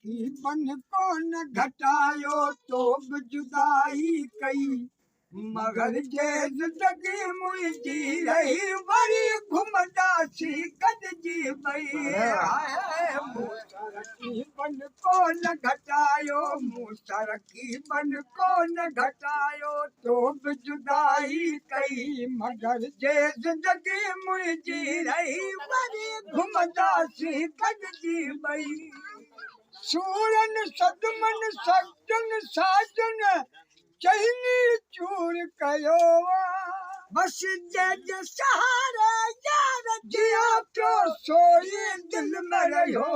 रकीबन को न घटायो तो बि जुदाई कई मगर जे ज़िंदगी मुंहिंजी रही वरी घुमंदासीं गॾिजी ॿई मूंसां रकीबन को न घटायो मूंसां रकीबन को न घटायो तो बि जुदाई कई मगर जे ज़िंदगी मुंहिंजी रही वरी घुमंदासीं गॾिजी ॿई सूरन सदमन सजन साजन चइनी चूर कयो बस जे सहारे यार जिया पियो सोई दिल में रहियो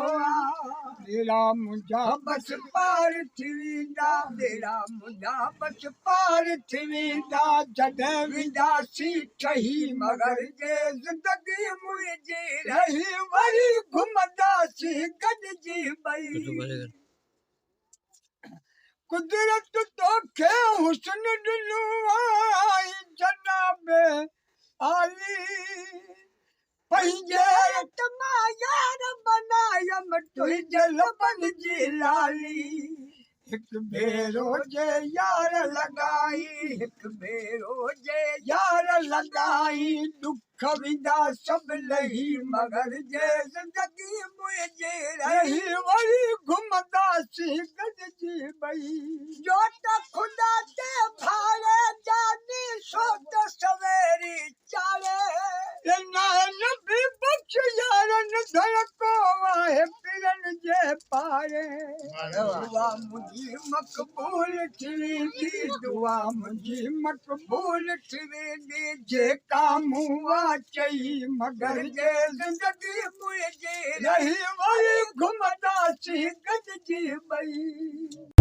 बेड़ा मुंहिंजा बस पार थी वेंदा बेड़ा मुंहिंजा बस पार थी वेंदा जॾहिं वेंदासीं ठही मगर जे ज़िंदगी मुंहिंजी रही वरी घुमंदासीं गॾिजी ॿई कुदरत तोखे हुस्न ॾिनो आई जनाब आली पंहिंजे रत मां यार बनायम तुंहिंजे लबनि जी लाली हिकु भेरो जे यार लॻाई हिकु भेरो जे यार लॻाई दुख विदा सभु लही मगर जे ज़िंदगी मुंहिंजी रही वरी घुमंदासीं गॾिजी ॿई जो त ख़ुदा ते भाड़े जानी सो त सवेरी चाले नान बि बख़्श यारनि धड़को आहे पिरनि जे पारे दुआ मुंहिंजी मक़बूल थी वेंदी दुआ मुंहिंजी मक़बूल थी वेंदी जेका मूं चई मगर जे ज़िंदगी मुंहिंजी रही वरी घुमंदासीं गॾिजी ॿई